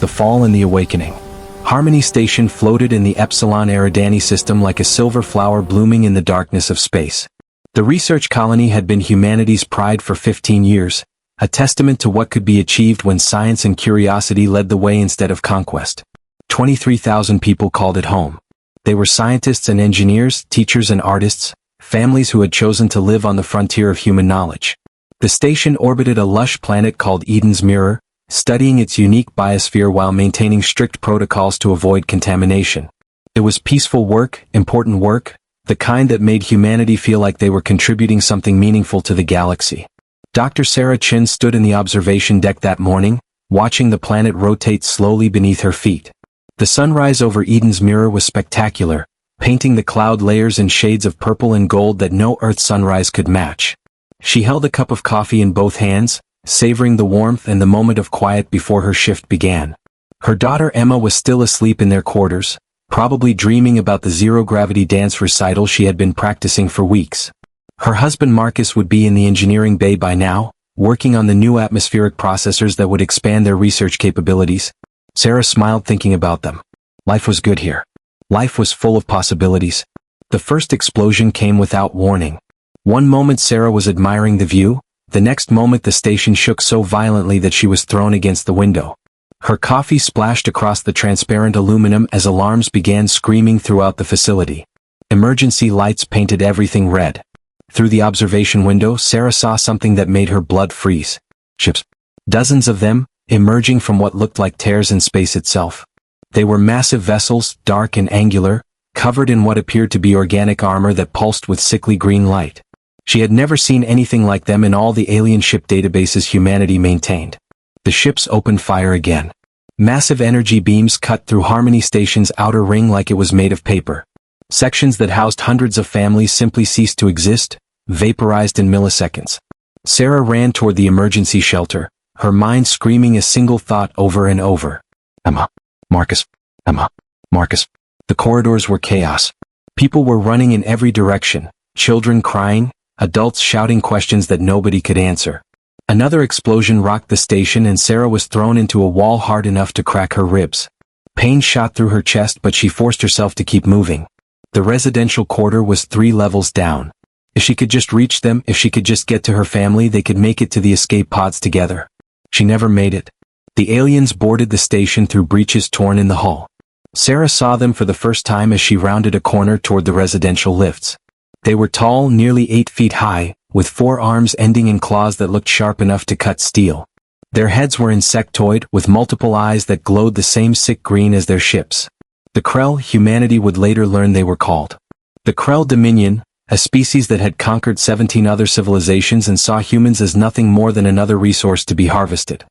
the fall and the awakening. Harmony Station floated in the Epsilon Eridani system like a silver flower blooming in the darkness of space. The research colony had been humanity's pride for 15 years, a testament to what could be achieved when science and curiosity led the way instead of conquest. 23,000 people called it home. They were scientists and engineers, teachers and artists, families who had chosen to live on the frontier of human knowledge. The station orbited a lush planet called Eden's Mirror, studying its unique biosphere while maintaining strict protocols to avoid contamination. It was peaceful work, important work, the kind that made humanity feel like they were contributing something meaningful to the galaxy. Dr. Sarah Chin stood in the observation deck that morning, watching the planet rotate slowly beneath her feet. The sunrise over Eden's Mirror was spectacular, painting the cloud layers in shades of purple and gold that no Earth sunrise could match. She held a cup of coffee in both hands, savoring the warmth and the moment of quiet before her shift began. Her daughter Emma was still asleep in their quarters, probably dreaming about the zero-gravity dance recital she had been practicing for weeks. Her husband Marcus would be in the engineering bay by now, working on the new atmospheric processors that would expand their research capabilities. Sarah smiled thinking about them. Life was good here. Life was full of possibilities. The first explosion came without warning. One moment Sarah was admiring the view, the next moment the station shook so violently that she was thrown against the window. Her coffee splashed across the transparent aluminum as alarms began screaming throughout the facility. Emergency lights painted everything red. Through the observation window, Sarah saw something that made her blood freeze. Ships. Dozens of them, emerging from what looked like tears in space itself. They were massive vessels, dark and angular, covered in what appeared to be organic armor that pulsed with sickly green light. She had never seen anything like them in all the alien ship databases humanity maintained. The ships opened fire again. Massive energy beams cut through Harmony Station's outer ring like it was made of paper. Sections that housed hundreds of families simply ceased to exist, vaporized in milliseconds. Sarah ran toward the emergency shelter, her mind screaming a single thought over and over. Emma. Marcus. Emma. Marcus. The corridors were chaos. People were running in every direction, children crying, adults shouting questions that nobody could answer. Another explosion rocked the station and Sarah was thrown into a wall hard enough to crack her ribs. Pain shot through her chest but she forced herself to keep moving. The residential quarter was 3 levels down. If she could just reach them, if she could just get to her family, they could make it to the escape pods together. She never made it. The aliens boarded the station through breaches torn in the hull. Sarah saw them for the first time as she rounded a corner toward the residential lifts. They were tall, nearly 8 feet high, with 4 arms ending in claws that looked sharp enough to cut steel. Their heads were insectoid, with multiple eyes that glowed the same sick green as their ships. The Krell, humanity would later learn they were called. The Krell Dominion, a species that had conquered 17 other civilizations and saw humans as nothing more than another resource to be harvested.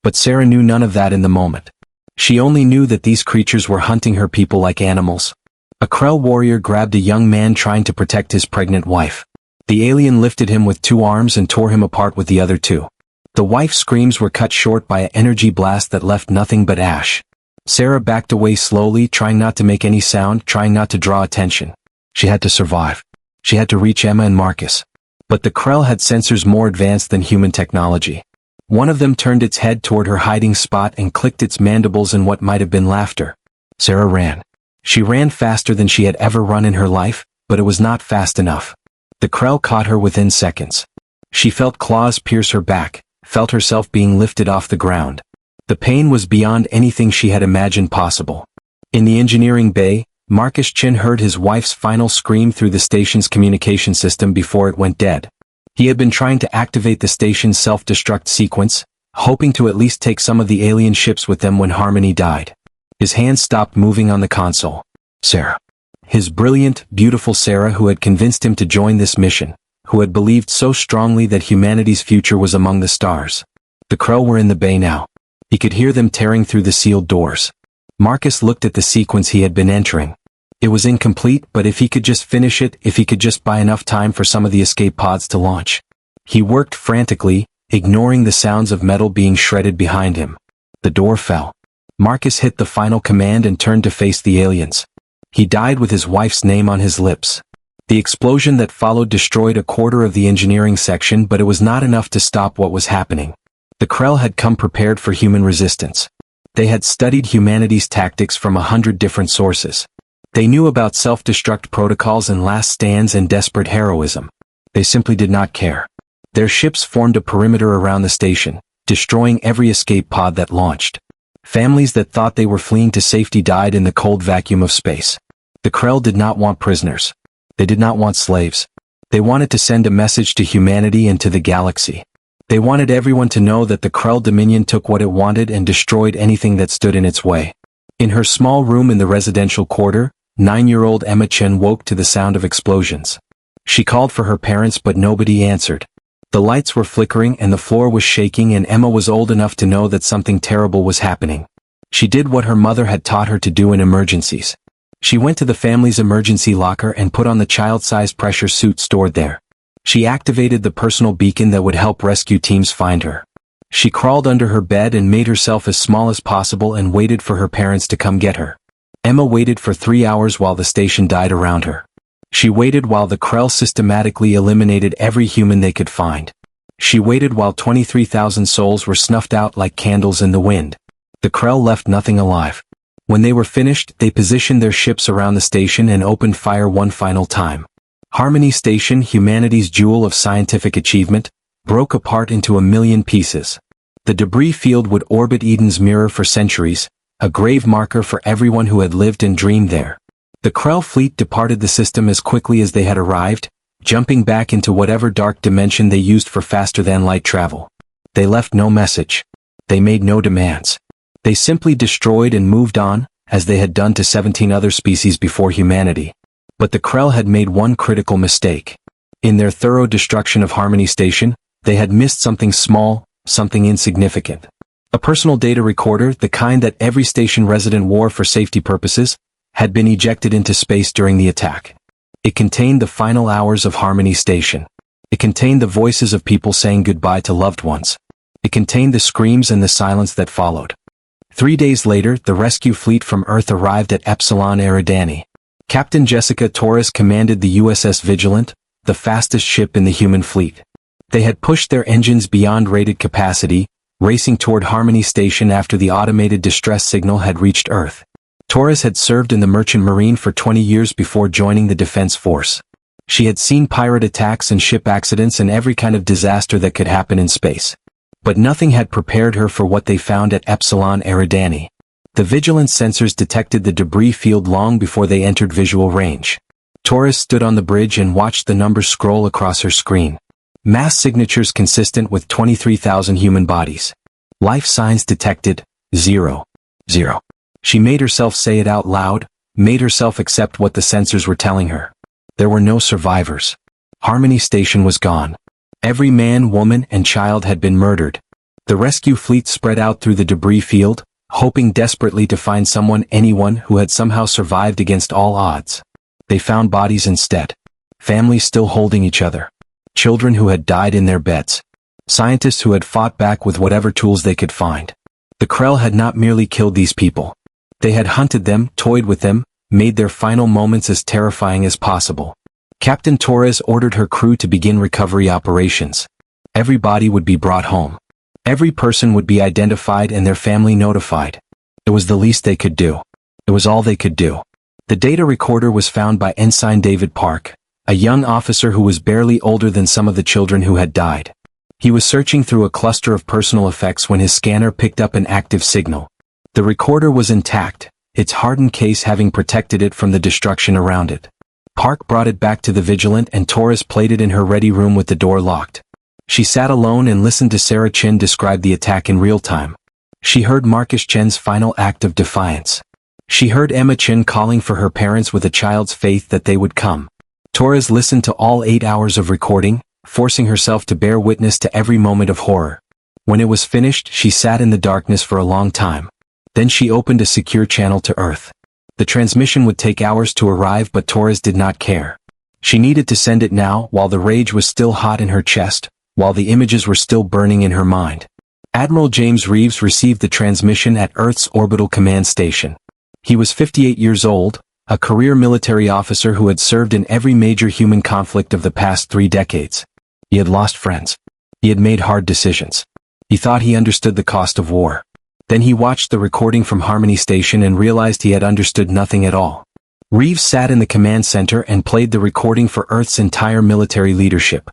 But Sarah knew none of that in the moment. She only knew that these creatures were hunting her people like animals. A Krell warrior grabbed a young man trying to protect his pregnant wife. The alien lifted him with 2 arms and tore him apart with the other 2. The wife's screams were cut short by an energy blast that left nothing but ash. Sarah backed away slowly, trying not to make any sound, trying not to draw attention. She had to survive. She had to reach Emma and Marcus. But the Krell had sensors more advanced than human technology. One of them turned its head toward her hiding spot and clicked its mandibles in what might have been laughter. Sarah ran. She ran faster than she had ever run in her life, but it was not fast enough. The Krell caught her within seconds. She felt claws pierce her back, felt herself being lifted off the ground. The pain was beyond anything she had imagined possible. In the engineering bay, Marcus Chin heard his wife's final scream through the station's communication system before it went dead. He had been trying to activate the station's self-destruct sequence, hoping to at least take some of the alien ships with them when Harmony died. His hands stopped moving on the console. Sarah. His brilliant, beautiful Sarah, who had convinced him to join this mission, who had believed so strongly that humanity's future was among the stars. The Krell were in the bay now. He could hear them tearing through the sealed doors. Marcus looked at the sequence he had been entering. It was incomplete, but if he could just finish it, if he could just buy enough time for some of the escape pods to launch. He worked frantically, ignoring the sounds of metal being shredded behind him. The door fell. Marcus hit the final command and turned to face the aliens. He died with his wife's name on his lips. The explosion that followed destroyed a quarter of the engineering section, but it was not enough to stop what was happening. The Krell had come prepared for human resistance. They had studied humanity's tactics from 100 different sources. They knew about self-destruct protocols and last stands and desperate heroism. They simply did not care. Their ships formed a perimeter around the station, destroying every escape pod that launched. Families that thought they were fleeing to safety died in the cold vacuum of space. The Krell did not want prisoners. They did not want slaves. They wanted to send a message to humanity and to the galaxy. They wanted everyone to know that the Krell Dominion took what it wanted and destroyed anything that stood in its way. In her small room in the residential quarter, 9-year-old Emma Chen woke to the sound of explosions. She called for her parents but nobody answered. The lights were flickering and the floor was shaking, and Emma was old enough to know that something terrible was happening. She did what her mother had taught her to do in emergencies. She went to the family's emergency locker and put on the child-sized pressure suit stored there. She activated the personal beacon that would help rescue teams find her. She crawled under her bed and made herself as small as possible and waited for her parents to come get her. Emma waited for 3 hours while the station died around her. She waited while the Krell systematically eliminated every human they could find. She waited while 23,000 souls were snuffed out like candles in the wind. The Krell left nothing alive. When they were finished, they positioned their ships around the station and opened fire one final time. Harmony Station, humanity's jewel of scientific achievement, broke apart into a million pieces. The debris field would orbit Eden's mirror for centuries, a grave marker for everyone who had lived and dreamed there. The Krell fleet departed the system as quickly as they had arrived, jumping back into whatever dark dimension they used for faster-than-light travel. They left no message. They made no demands. They simply destroyed and moved on, as they had done to 17 other species before humanity. But the Krell had made one critical mistake. In their thorough destruction of Harmony Station, they had missed something small, something insignificant. A personal data recorder, the kind that every station resident wore for safety purposes, had been ejected into space during the attack. It contained the final hours of Harmony Station. It contained the voices of people saying goodbye to loved ones. It contained the screams and the silence that followed. 3 days later, the rescue fleet from Earth arrived at Epsilon Eridani. Captain Jessica Torres commanded the USS Vigilant, the fastest ship in the human fleet. They had pushed their engines beyond rated capacity, racing toward Harmony Station after the automated distress signal had reached Earth. Torres had served in the Merchant Marine for 20 years before joining the Defense Force. She had seen pirate attacks and ship accidents and every kind of disaster that could happen in space. But nothing had prepared her for what they found at Epsilon Eridani. The Vigilance sensors detected the debris field long before they entered visual range. Torres stood on the bridge and watched the numbers scroll across her screen. Mass signatures consistent with 23,000 human bodies. Life signs detected, 0. 0. She made herself say it out loud, made herself accept what the sensors were telling her. There were no survivors. Harmony Station was gone. Every man, woman, and child had been murdered. The rescue fleet spread out through the debris field, hoping desperately to find anyone who had somehow survived against all odds. They found bodies instead. Families still holding each other. Children who had died in their beds. Scientists who had fought back with whatever tools they could find. The Krell had not merely killed these people. They had hunted them, toyed with them, made their final moments as terrifying as possible. Captain Torres ordered her crew to begin recovery operations. Every body would be brought home. Every person would be identified and their family notified. It was the least they could do. It was all they could do. The data recorder was found by Ensign David Park, a young officer who was barely older than some of the children who had died. He was searching through a cluster of personal effects when his scanner picked up an active signal. The recorder was intact, its hardened case having protected it from the destruction around it. Park brought it back to the Vigilant and Torres played it in her ready room with the door locked. She sat alone and listened to Sarah Chin describe the attack in real time. She heard Marcus Chen's final act of defiance. She heard Emma Chin calling for her parents with a child's faith that they would come. Torres listened to all 8 hours of recording, forcing herself to bear witness to every moment of horror. When it was finished, she sat in the darkness for a long time. Then she opened a secure channel to Earth. The transmission would take hours to arrive, but Torres did not care. She needed to send it now, while the rage was still hot in her chest, while the images were still burning in her mind. Admiral James Reeves received the transmission at Earth's Orbital Command Station. He was 58 years old, a career military officer who had served in every major human conflict of the past 3 decades. He had lost friends. He had made hard decisions. He thought he understood the cost of war. Then he watched the recording from Harmony Station and realized he had understood nothing at all. Reeves sat in the command center and played the recording for Earth's entire military leadership.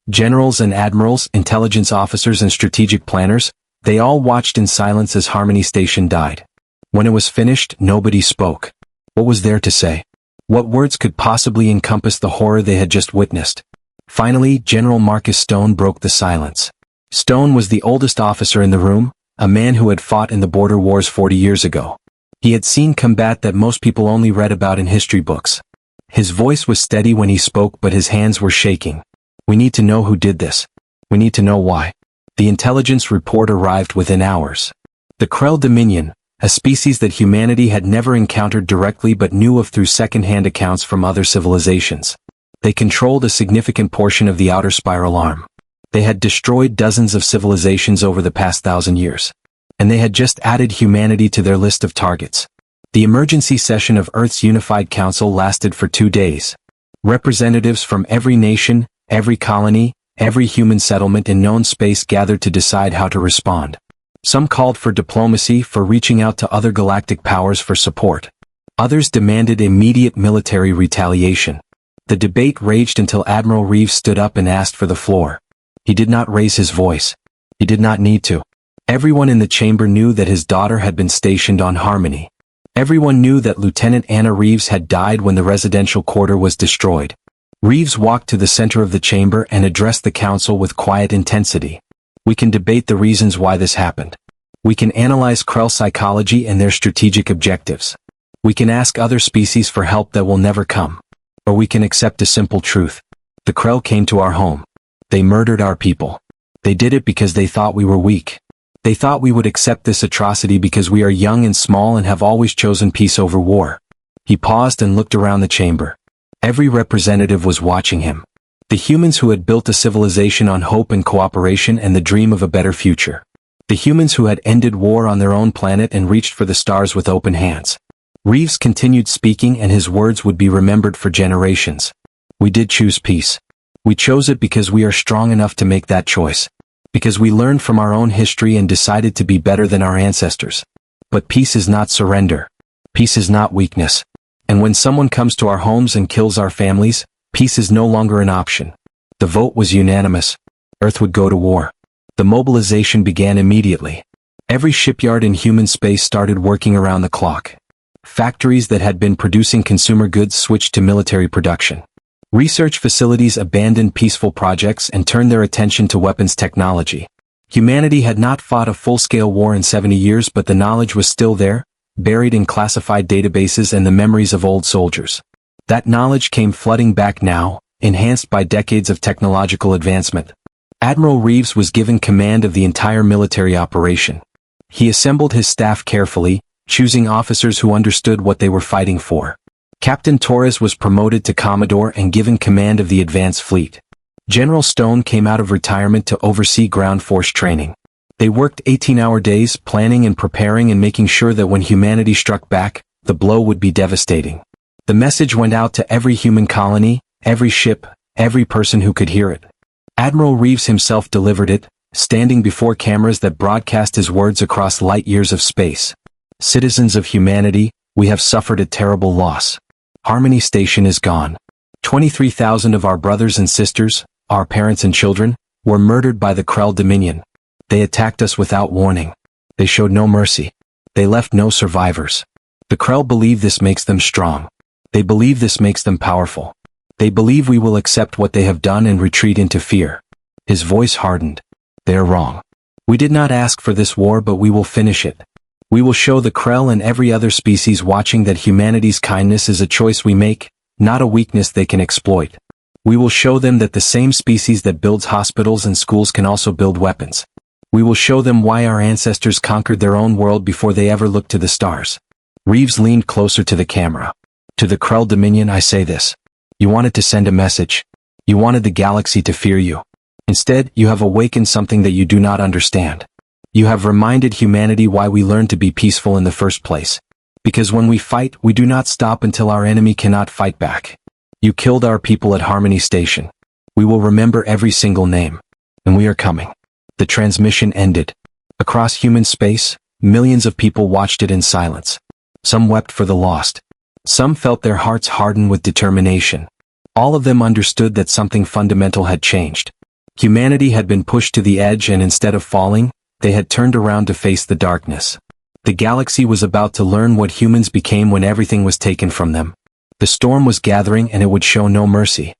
Generals and admirals, intelligence officers and strategic planners, they all watched in silence as Harmony Station died. When it was finished, nobody spoke. What was there to say? What words could possibly encompass the horror they had just witnessed? Finally, General Marcus Stone broke the silence. Stone was the oldest officer in the room, a man who had fought in the border wars 40 years ago. He had seen combat that most people only read about in history books. His voice was steady when he spoke, but his hands were shaking. We need to know who did this. We need to know why. The intelligence report arrived within hours. The Krell Dominion, a species that humanity had never encountered directly but knew of through second-hand accounts from other civilizations. They controlled a significant portion of the outer spiral arm. They had destroyed dozens of civilizations over the past 1,000 years. And they had just added humanity to their list of targets. The emergency session of Earth's Unified Council lasted for 2 days. Representatives from every nation, every colony, every human settlement in known space gathered to decide how to respond. Some called for diplomacy, for reaching out to other galactic powers for support. Others demanded immediate military retaliation. The debate raged until Admiral Reeves stood up and asked for the floor. He did not raise his voice. He did not need to. Everyone in the chamber knew that his daughter had been stationed on Harmony. Everyone knew that Lieutenant Anna Reeves had died when the residential quarter was destroyed. Reeves walked to the center of the chamber and addressed the council with quiet intensity. We can debate the reasons why this happened. We can analyze Krell psychology and their strategic objectives. We can ask other species for help that will never come. Or we can accept a simple truth. The Krell came to our home. They murdered our people. They did it because they thought we were weak. They thought we would accept this atrocity because we are young and small and have always chosen peace over war. He paused and looked around the chamber. Every representative was watching him. The humans who had built a civilization on hope and cooperation and the dream of a better future. The humans who had ended war on their own planet and reached for the stars with open hands. Reeves continued speaking, and his words would be remembered for generations. We did choose peace. We chose it because we are strong enough to make that choice. Because we learned from our own history and decided to be better than our ancestors. But peace is not surrender. Peace is not weakness. And when someone comes to our homes and kills our families, peace is no longer an option. The vote was unanimous. Earth would go to war. The mobilization began immediately. Every shipyard in human space started working around the clock. Factories that had been producing consumer goods switched to military production. Research facilities abandoned peaceful projects and turned their attention to weapons technology. Humanity had not fought a full-scale war in 70 years, but the knowledge was still there, buried in classified databases and the memories of old soldiers. That knowledge came flooding back now, enhanced by decades of technological advancement. Admiral Reeves was given command of the entire military operation. He assembled his staff carefully, choosing officers who understood what they were fighting for. Captain Torres was promoted to Commodore and given command of the advance fleet. General Stone came out of retirement to oversee ground force training. They worked 18-hour days, planning and preparing and making sure that when humanity struck back, the blow would be devastating. The message went out to every human colony, every ship, every person who could hear it. Admiral Reeves himself delivered it, standing before cameras that broadcast his words across light years of space. Citizens of humanity, we have suffered a terrible loss. Harmony Station is gone. 23,000 of our brothers and sisters, our parents and children, were murdered by the Krell Dominion. They attacked us without warning. They showed no mercy. They left no survivors. The Krell believe this makes them strong. They believe this makes them powerful. They believe we will accept what they have done and retreat into fear. His voice hardened. They are wrong. We did not ask for this war, but we will finish it. We will show the Krell and every other species watching that humanity's kindness is a choice we make, not a weakness they can exploit. We will show them that the same species that builds hospitals and schools can also build weapons. We will show them why our ancestors conquered their own world before they ever looked to the stars. Reeves leaned closer to the camera. To the Krell Dominion I say this. You wanted to send a message. You wanted the galaxy to fear you. Instead, you have awakened something that you do not understand. You have reminded humanity why we learned to be peaceful in the first place. Because when we fight, we do not stop until our enemy cannot fight back. You killed our people at Harmony Station. We will remember every single name. And we are coming. The transmission ended. Across human space, Millions of people watched it in silence. Some wept for the lost. Some felt their hearts harden with determination. All of them understood that something fundamental had changed. Humanity had been pushed to the edge, and instead of falling, they had turned around to face the darkness. The galaxy was about to learn what humans became when everything was taken from them. The storm was gathering, and it would show no mercy.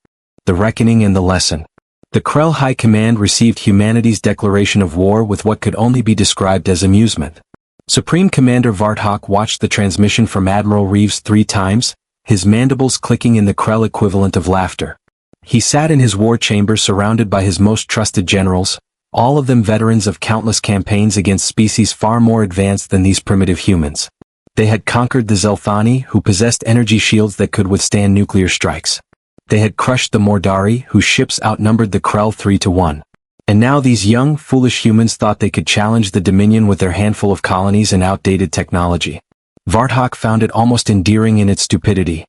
The reckoning and the lesson. The Krell High Command received humanity's declaration of war with what could only be described as amusement. Supreme Commander Vartok watched the transmission from Admiral Reeves 3 times, his mandibles clicking in the Krell equivalent of laughter. He sat in his war chamber surrounded by his most trusted generals, all of them veterans of countless campaigns against species far more advanced than these primitive humans. They had conquered the Zelthani, who possessed energy shields that could withstand nuclear strikes. They had crushed the Mordari, whose ships outnumbered the Krell 3-1. And now these young, foolish humans thought they could challenge the Dominion with their handful of colonies and outdated technology. Vartok found it almost endearing in its stupidity.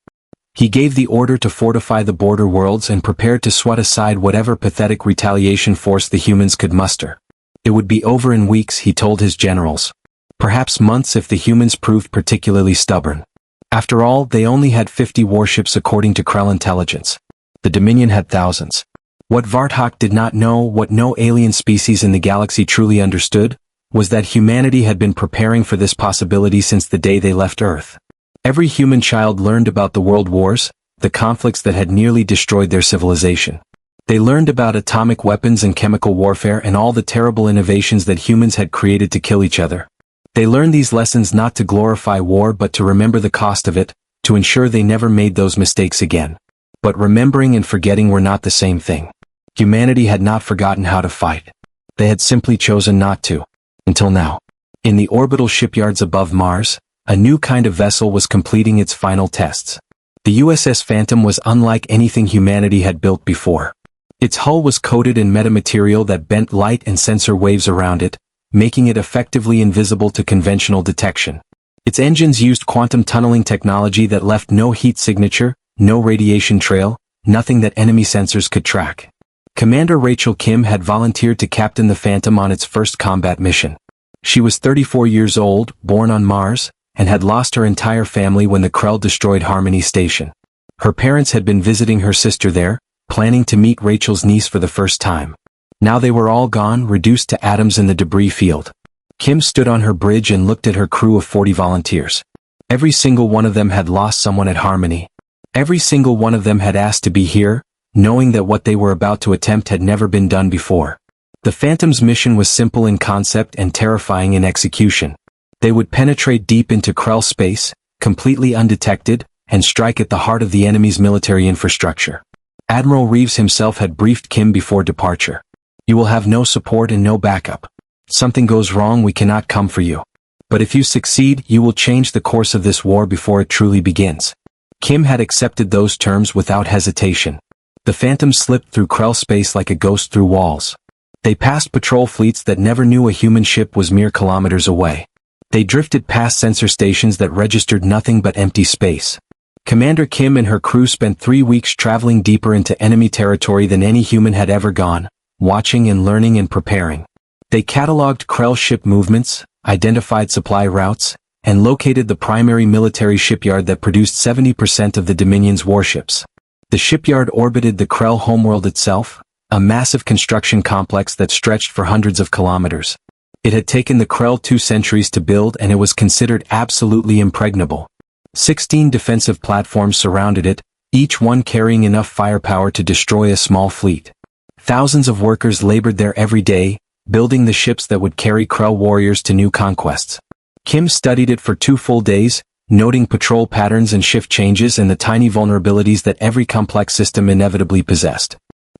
He gave the order to fortify the border worlds and prepared to swat aside whatever pathetic retaliation force the humans could muster. It would be over in weeks, he told his generals. Perhaps months if the humans proved particularly stubborn. After all, they only had 50 warships according to Krell intelligence. The Dominion had thousands. What Vartok did not know, what no alien species in the galaxy truly understood, was that humanity had been preparing for this possibility since the day they left Earth. Every human child learned about the world wars, the conflicts that had nearly destroyed their civilization. They learned about atomic weapons and chemical warfare and all the terrible innovations that humans had created to kill each other. They learned these lessons not to glorify war but to remember the cost of it, to ensure they never made those mistakes again. But remembering and forgetting were not the same thing. Humanity had not forgotten how to fight. They had simply chosen not to. Until now. In the orbital shipyards above Mars, a new kind of vessel was completing its final tests. The USS Phantom was unlike anything humanity had built before. Its hull was coated in metamaterial that bent light and sensor waves around it, making it effectively invisible to conventional detection. Its engines used quantum tunneling technology that left no heat signature, no radiation trail, nothing that enemy sensors could track. Commander Rachel Kim had volunteered to captain the Phantom on its first combat mission. She was 34 years old, born on Mars, and had lost her entire family when the Krell destroyed Harmony Station. Her parents had been visiting her sister there, planning to meet Rachel's niece for the first time. Now they were all gone, reduced to atoms in the debris field. Kim stood on her bridge and looked at her crew of 40 volunteers. Every single one of them had lost someone at Harmony. Every single one of them had asked to be here, knowing that what they were about to attempt had never been done before. The Phantom's mission was simple in concept and terrifying in execution. They would penetrate deep into Krell space, completely undetected, and strike at the heart of the enemy's military infrastructure. Admiral Reeves himself had briefed Kim before departure. You will have no support and no backup. Something goes wrong, we cannot come for you. But if you succeed, you will change the course of this war before it truly begins. Kim had accepted those terms without hesitation. The Phantom slipped through Krell space like a ghost through walls. They passed patrol fleets that never knew a human ship was mere kilometers away. They drifted past sensor stations that registered nothing but empty space. Commander Kim and her crew spent 3 weeks traveling deeper into enemy territory than any human had ever gone, watching and learning and preparing. They cataloged Krell ship movements, identified supply routes, and located the primary military shipyard that produced 70% of the Dominion's warships. The shipyard orbited the Krell homeworld itself, a massive construction complex that stretched for hundreds of kilometers. It had taken the Krell 2 centuries to build, and it was considered absolutely impregnable. 16 defensive platforms surrounded it, each one carrying enough firepower to destroy a small fleet. Thousands of workers labored there every day, building the ships that would carry Krell warriors to new conquests. Kim studied it for 2 full days, noting patrol patterns and shift changes and the tiny vulnerabilities that every complex system inevitably possessed.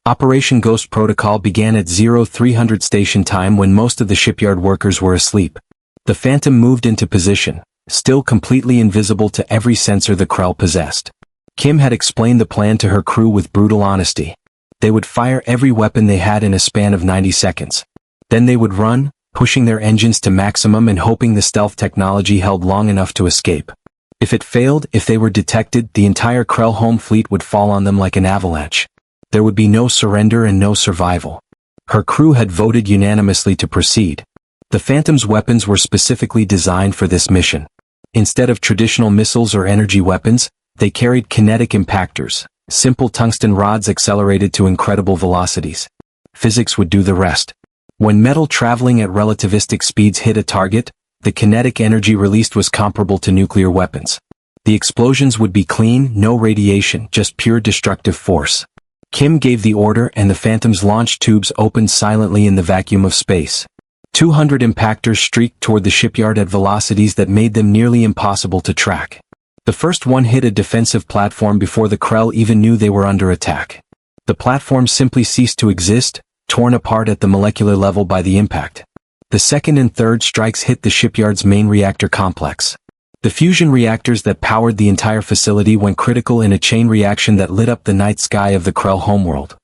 Operation Ghost Protocol began at 0300 station time when most of the shipyard workers were asleep. The Phantom moved into position, still completely invisible to every sensor the Krell possessed. Kim had explained the plan to her crew with brutal honesty. They would fire every weapon they had in a span of 90 seconds. Then they would run, pushing their engines to maximum and hoping the stealth technology held long enough to escape. If it failed, if they were detected, the entire Krell home fleet would fall on them like an avalanche. There would be no surrender and no survival. Her crew had voted unanimously to proceed. The Phantom's weapons were specifically designed for this mission. Instead of traditional missiles or energy weapons, they carried kinetic impactors, simple tungsten rods accelerated to incredible velocities. Physics would do the rest. When metal traveling at relativistic speeds hit a target, the kinetic energy released was comparable to nuclear weapons. The explosions would be clean, no radiation, just pure destructive force. Kim gave the order and the Phantom's launch tubes opened silently in the vacuum of space. 200 impactors streaked toward the shipyard at velocities that made them nearly impossible to track. The first one hit a defensive platform before the Krell even knew they were under attack. The platform simply ceased to exist, torn apart at the molecular level by the impact. The second and third strikes hit the shipyard's main reactor complex. The fusion reactors that powered the entire facility went critical in a chain reaction that lit up the night sky of the Krell homeworld.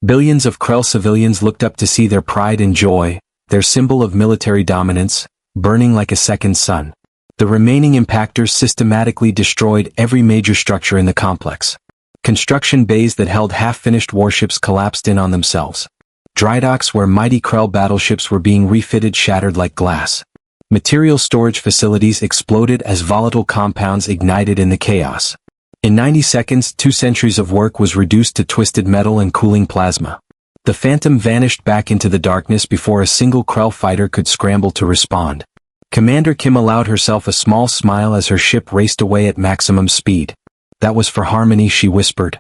Billions of Krell civilians looked up to see their pride and joy, their symbol of military dominance, burning like a second sun. The remaining impactors systematically destroyed every major structure in the complex. Construction bays that held half-finished warships collapsed in on themselves. Dry docks where mighty Krell battleships were being refitted shattered like glass. Material storage facilities exploded as volatile compounds ignited in the chaos. In 90 seconds, 2 centuries of work was reduced to twisted metal and cooling plasma. The Phantom vanished back into the darkness before a single Krell fighter could scramble to respond. Commander Kim allowed herself a small smile as her ship raced away at maximum speed. "That was for Harmony," she whispered.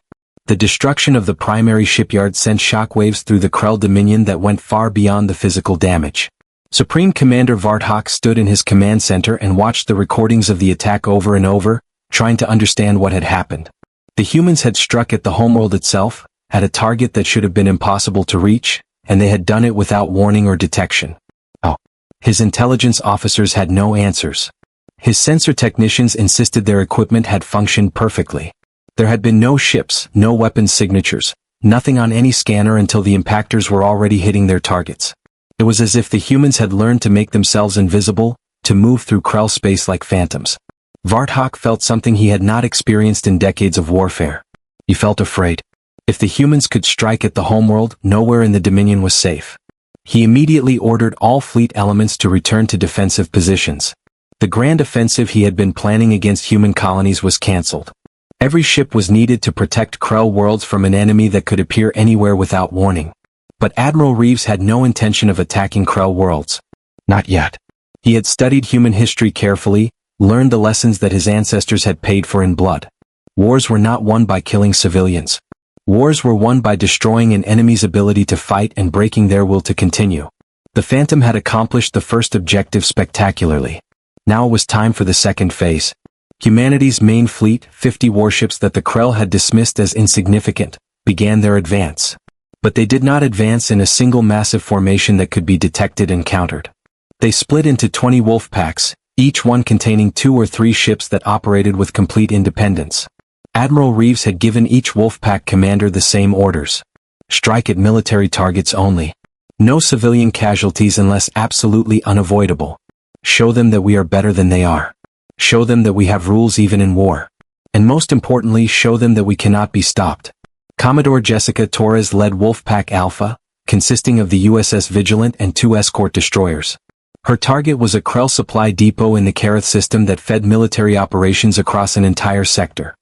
The destruction of the primary shipyard sent shockwaves through the Krell Dominion that went far beyond the physical damage. Supreme Commander Vartok stood in his command center and watched the recordings of the attack over and over, trying to understand what had happened. The humans had struck at the homeworld itself, at a target that should have been impossible to reach, and they had done it without warning or detection. Oh. His intelligence officers had no answers. His sensor technicians insisted their equipment had functioned perfectly. There had been no ships, no weapons signatures, nothing on any scanner until the impactors were already hitting their targets. It was as if the humans had learned to make themselves invisible, to move through Krell space like phantoms. Vartok felt something he had not experienced in decades of warfare. He felt afraid. If the humans could strike at the homeworld, nowhere in the Dominion was safe. He immediately ordered all fleet elements to return to defensive positions. The grand offensive he had been planning against human colonies was cancelled. Every ship was needed to protect Krell worlds from an enemy that could appear anywhere without warning. But Admiral Reeves had no intention of attacking Krell worlds. Not yet. He had studied human history carefully, learned the lessons that his ancestors had paid for in blood. Wars were not won by killing civilians. Wars were won by destroying an enemy's ability to fight and breaking their will to continue. The Phantom had accomplished the first objective spectacularly. Now it was time for the second phase. Humanity's main fleet, 50 warships that the Krell had dismissed as insignificant, began their advance. But they did not advance in a single massive formation that could be detected and countered. They split into 20 wolf packs, each one containing 2 or 3 ships that operated with complete independence. Admiral Reeves had given each Wolfpack commander the same orders. Strike at military targets only. No civilian casualties unless absolutely unavoidable. Show them that we are better than they are. Show them that we have rules even in war. And most importantly, show them that we cannot be stopped. Commodore Jessica Torres led Wolfpack Alpha, consisting of the USS Vigilant and 2 escort destroyers. Her target was a Krell supply depot in the Kareth system that fed military operations across an entire sector.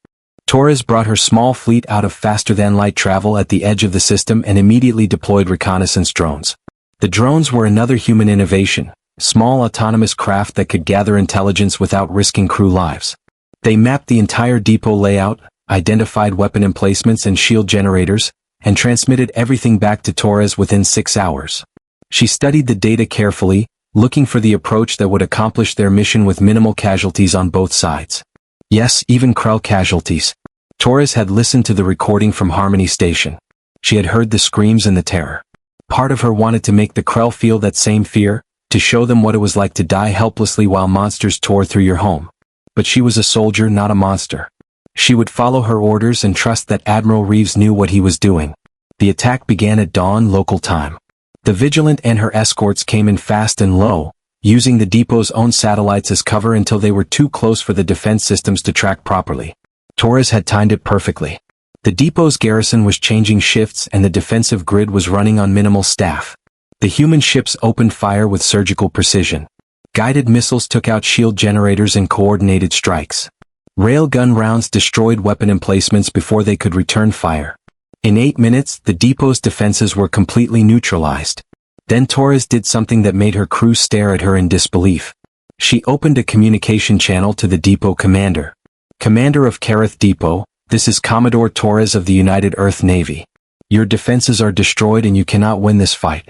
Torres brought her small fleet out of faster-than-light travel at the edge of the system and immediately deployed reconnaissance drones. The drones were another human innovation, small autonomous craft that could gather intelligence without risking crew lives. They mapped the entire depot layout, identified weapon emplacements and shield generators, and transmitted everything back to Torres within 6 hours. She studied the data carefully, looking for the approach that would accomplish their mission with minimal casualties on both sides. Yes, even Krell casualties. Torres had listened to the recording from Harmony Station. She had heard the screams and the terror. Part of her wanted to make the Krell feel that same fear, to show them what it was like to die helplessly while monsters tore through your home. But she was a soldier, not a monster. She would follow her orders and trust that Admiral Reeves knew what he was doing. The attack began at dawn local time. The Vigilant and her escorts came in fast and low, using the depot's own satellites as cover until they were too close for the defense systems to track properly. Torres had timed it perfectly. The depot's garrison was changing shifts and the defensive grid was running on minimal staff. The human ships opened fire with surgical precision. Guided missiles took out shield generators in coordinated strikes. Railgun rounds destroyed weapon emplacements before they could return fire. In 8 minutes, the depot's defenses were completely neutralized. Then Torres did something that made her crew stare at her in disbelief. She opened a communication channel to the depot commander. Commander of Kareth Depot, this is Commodore Torres of the United Earth Navy. Your defenses are destroyed and you cannot win this fight.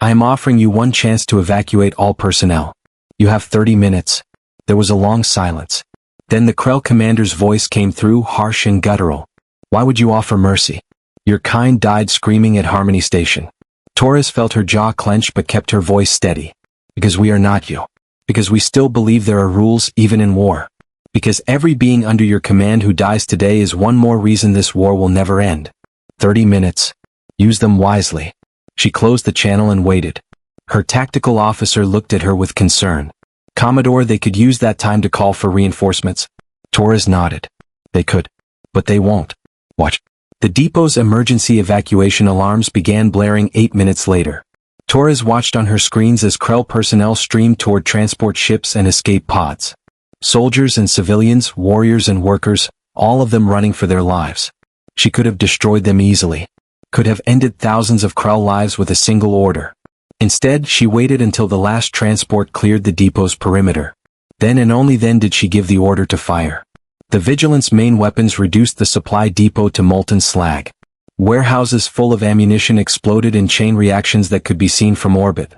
I am offering you one chance to evacuate all personnel. You have 30 minutes. There was a long silence. Then the Krell commander's voice came through, harsh and guttural. Why would you offer mercy? Your kind died screaming at Harmony Station. Torres felt her jaw clench but kept her voice steady. Because we are not you. Because we still believe there are rules even in war. Because every being under your command who dies today is one more reason this war will never end. 30 minutes. Use them wisely. She closed the channel and waited. Her tactical officer looked at her with concern. Commodore, they could use that time to call for reinforcements. Torres nodded. They could. But they won't. Watch. The depot's emergency evacuation alarms began blaring 8 minutes later. Torres watched on her screens as Krell personnel streamed toward transport ships and escape pods. Soldiers and civilians, warriors and workers, all of them running for their lives. She could have destroyed them easily. Could have ended thousands of Krell lives with a single order. Instead, she waited until the last transport cleared the depot's perimeter. Then and only then did she give the order to fire. The Vigilance main weapons reduced the supply depot to molten slag. Warehouses full of ammunition exploded in chain reactions that could be seen from orbit.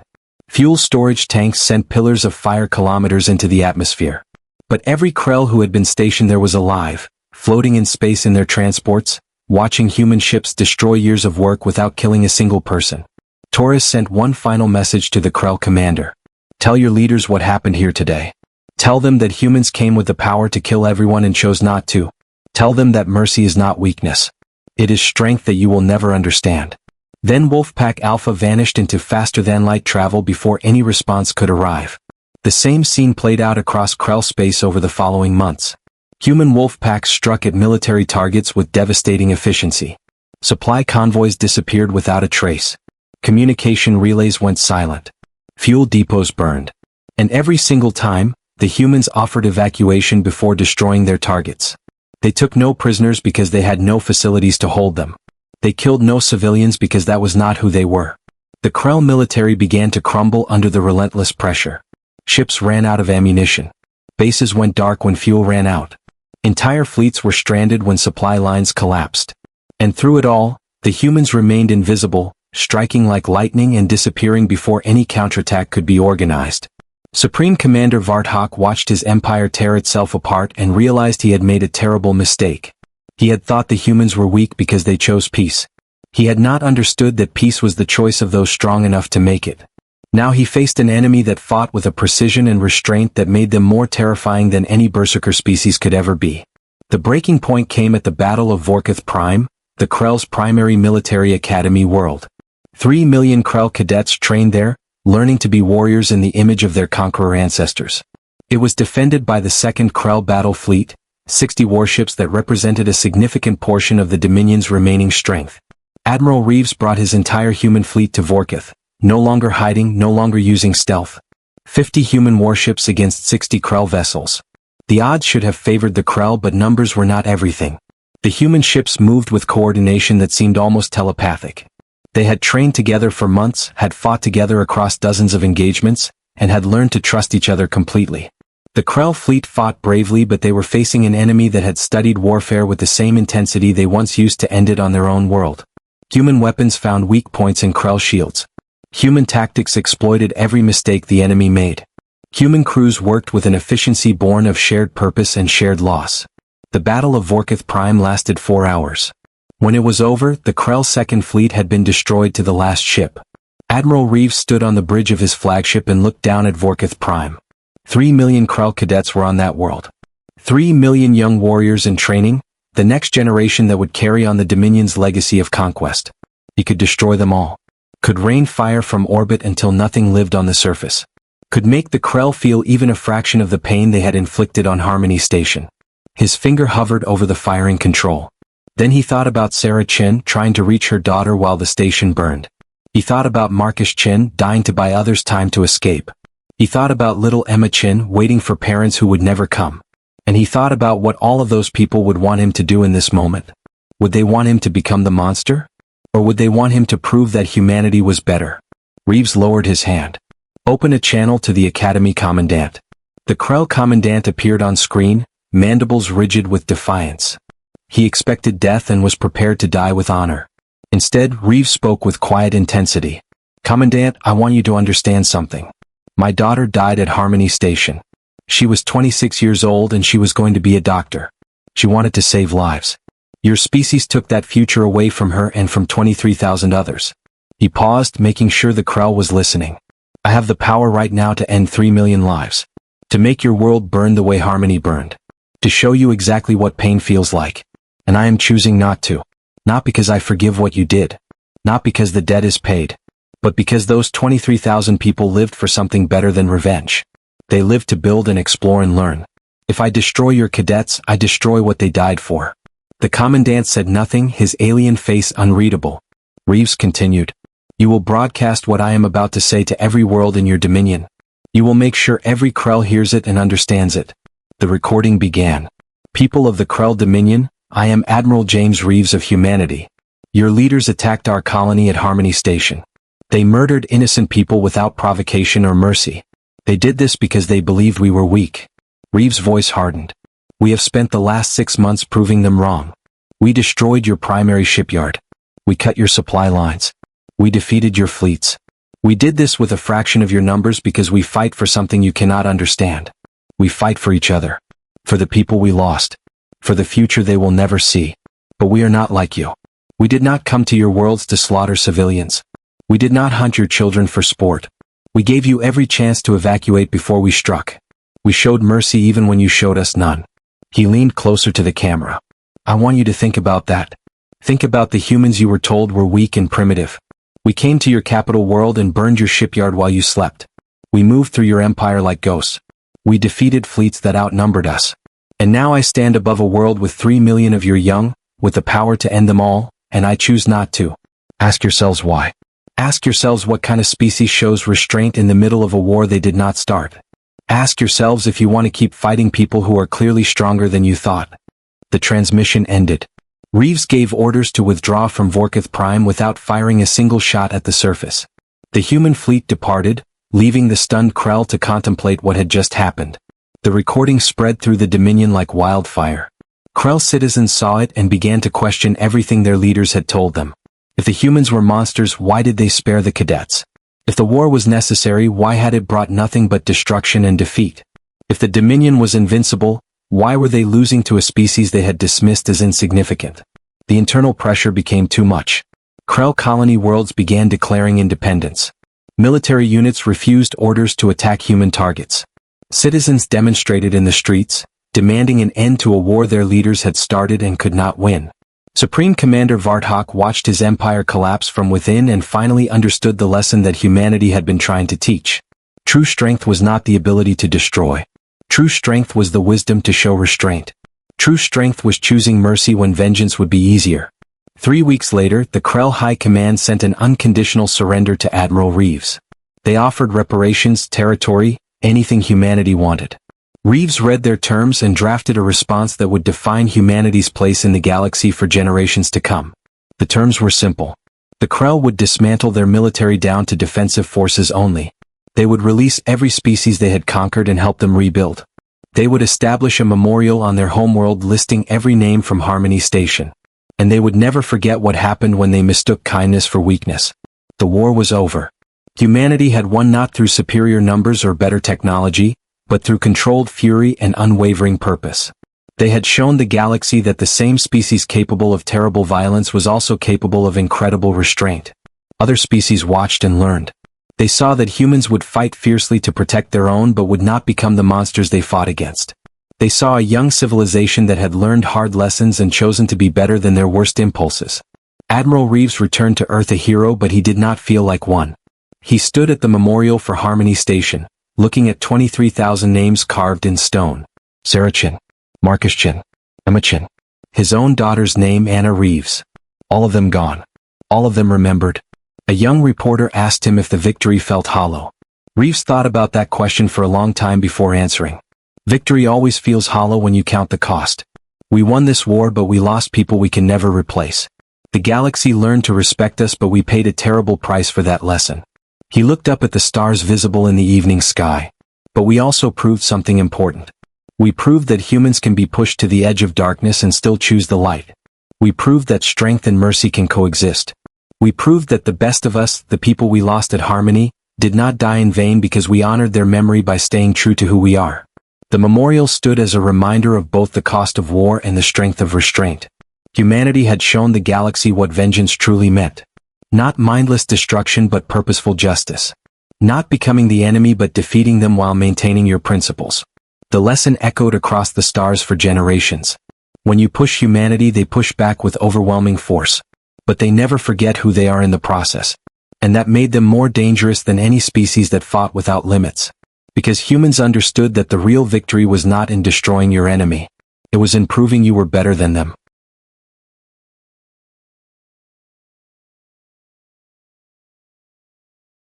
Fuel storage tanks sent pillars of fire kilometers into the atmosphere. But every Krell who had been stationed there was alive, floating in space in their transports, watching human ships destroy years of work without killing a single person. Torres sent one final message to the Krell commander. Tell your leaders what happened here today. Tell them that humans came with the power to kill everyone and chose not to. Tell them that mercy is not weakness. It is strength that you will never understand. Then Wolfpack Alpha vanished into faster-than-light travel before any response could arrive. The same scene played out across Krell space over the following months. Human Wolfpacks struck at military targets with devastating efficiency. Supply convoys disappeared without a trace. Communication relays went silent. Fuel depots burned. And every single time, the humans offered evacuation before destroying their targets. They took no prisoners because they had no facilities to hold them. They killed no civilians because that was not who they were. The Krell military began to crumble under the relentless pressure. Ships ran out of ammunition. Bases went dark when fuel ran out. Entire fleets were stranded when supply lines collapsed. And through it all, the humans remained invisible, striking like lightning and disappearing before any counterattack could be organized. Supreme Commander Varthok watched his empire tear itself apart and realized he had made a terrible mistake. He had thought the humans were weak because they chose peace. He had not understood that peace was the choice of those strong enough to make it. Now he faced an enemy that fought with a precision and restraint that made them more terrifying than any berserker species could ever be. The breaking point came at the Battle of Vorkith Prime, the Krell's primary military academy world. 3 million Krell cadets trained there, learning to be warriors in the image of their conqueror ancestors. It was defended by the 2nd Krell Battle Fleet, 60 warships that represented a significant portion of the Dominion's remaining strength. Admiral Reeves brought his entire human fleet to Vorkith, no longer hiding, no longer using stealth. 50 human warships against 60 Krell vessels. The odds should have favored the Krell, but numbers were not everything. The human ships moved with coordination that seemed almost telepathic. They had trained together for months, had fought together across dozens of engagements, and had learned to trust each other completely. The Krell fleet fought bravely, but they were facing an enemy that had studied warfare with the same intensity they once used to end it on their own world. Human weapons found weak points in Krell shields. Human tactics exploited every mistake the enemy made. Human crews worked with an efficiency born of shared purpose and shared loss. The Battle of Vorkith Prime lasted 4 hours. When it was over, the Krell Second Fleet had been destroyed to the last ship. Admiral Reeves stood on the bridge of his flagship and looked down at Vorkith Prime. 3 million Krell cadets were on that world. 3 million young warriors in training, the next generation that would carry on the Dominion's legacy of conquest. He could destroy them all. Could rain fire from orbit until nothing lived on the surface. Could make the Krell feel even a fraction of the pain they had inflicted on Harmony Station. His finger hovered over the firing control. Then he thought about Sarah Chen trying to reach her daughter while the station burned. He thought about Marcus Chin dying to buy others time to escape. He thought about little Emma Chin waiting for parents who would never come. And he thought about what all of those people would want him to do in this moment. Would they want him to become the monster? Or would they want him to prove that humanity was better? Reeves lowered his hand. Open a channel to the Academy Commandant. The Krell Commandant appeared on screen, mandibles rigid with defiance. He expected death and was prepared to die with honor. Instead, Reeves spoke with quiet intensity. Commandant, I want you to understand something. My daughter died at Harmony Station. She was 26 years old and she was going to be a doctor. She wanted to save lives. Your species took that future away from her and from 23,000 others. He paused, making sure the Krell was listening. I have the power right now to end 3 million lives. To make your world burn the way Harmony burned. To show you exactly what pain feels like. And I am choosing not to. Not because I forgive what you did. Not because the debt is paid. But because those 23,000 people lived for something better than revenge. They lived to build and explore and learn. If I destroy your cadets, I destroy what they died for. The Commandant said nothing, his alien face unreadable. Reeves continued. You will broadcast what I am about to say to every world in your dominion. You will make sure every Krell hears it and understands it. The recording began. People of the Krell Dominion, I am Admiral James Reeves of humanity. Your leaders attacked our colony at Harmony Station. They murdered innocent people without provocation or mercy. They did this because they believed we were weak. Reeves' voice hardened. We have spent the last 6 months proving them wrong. We destroyed your primary shipyard. We cut your supply lines. We defeated your fleets. We did this with a fraction of your numbers because we fight for something you cannot understand. We fight for each other. For the people we lost. For the future they will never see. But we are not like you. We did not come to your worlds to slaughter civilians. We did not hunt your children for sport. We gave you every chance to evacuate before we struck. We showed mercy even when you showed us none. He leaned closer to the camera. I want you to think about that. Think about the humans you were told were weak and primitive. We came to your capital world and burned your shipyard while you slept. We moved through your empire like ghosts. We defeated fleets that outnumbered us. And now I stand above a world with 3 million of your young, with the power to end them all, and I choose not to. Ask yourselves why. Ask yourselves what kind of species shows restraint in the middle of a war they did not start. Ask yourselves if you want to keep fighting people who are clearly stronger than you thought. The transmission ended. Reeves gave orders to withdraw from Vorkith Prime without firing a single shot at the surface. The human fleet departed, leaving the stunned Krell to contemplate what had just happened. The recording spread through the Dominion like wildfire. Krell citizens saw it and began to question everything their leaders had told them. If the humans were monsters, why did they spare the cadets? If the war was necessary, why had it brought nothing but destruction and defeat? If the Dominion was invincible, why were they losing to a species they had dismissed as insignificant? The internal pressure became too much. Krell colony worlds began declaring independence. Military units refused orders to attack human targets. Citizens demonstrated in the streets, demanding an end to a war their leaders had started and could not win. Supreme Commander Vartok watched his empire collapse from within and finally understood the lesson that humanity had been trying to teach. True strength was not the ability to destroy. True strength was the wisdom to show restraint. True strength was choosing mercy when vengeance would be easier. 3 weeks later, the Krell High Command sent an unconditional surrender to Admiral Reeves. They offered reparations, territory, anything humanity wanted. Reeves read their terms and drafted a response that would define humanity's place in the galaxy for generations to come. The terms were simple. The Krell would dismantle their military down to defensive forces only. They would release every species they had conquered and help them rebuild. They would establish a memorial on their homeworld listing every name from Harmony Station. And they would never forget what happened when they mistook kindness for weakness. The war was over. Humanity had won not through superior numbers or better technology, but through controlled fury and unwavering purpose. They had shown the galaxy that the same species capable of terrible violence was also capable of incredible restraint. Other species watched and learned. They saw that humans would fight fiercely to protect their own but would not become the monsters they fought against. They saw a young civilization that had learned hard lessons and chosen to be better than their worst impulses. Admiral Reeves returned to Earth a hero, but he did not feel like one. He stood at the memorial for Harmony Station, looking at 23,000 names carved in stone. Sarah Chin, Marcus Chin, Emma Chin. His own daughter's name, Anna Reeves. All of them gone. All of them remembered. A young reporter asked him if the victory felt hollow. Reeves thought about that question for a long time before answering. Victory always feels hollow when you count the cost. We won this war, but we lost people we can never replace. The galaxy learned to respect us, but we paid a terrible price for that lesson. He looked up at the stars visible in the evening sky. But we also proved something important. We proved that humans can be pushed to the edge of darkness and still choose the light. We proved that strength and mercy can coexist. We proved that the best of us, the people we lost at Harmony, did not die in vain because we honored their memory by staying true to who we are. The memorial stood as a reminder of both the cost of war and the strength of restraint. Humanity had shown the galaxy what vengeance truly meant. Not mindless destruction but purposeful justice. Not becoming the enemy but defeating them while maintaining your principles. The lesson echoed across the stars for generations. When you push humanity, they push back with overwhelming force. But they never forget who they are in the process. And that made them more dangerous than any species that fought without limits. Because humans understood that the real victory was not in destroying your enemy. It was in proving you were better than them.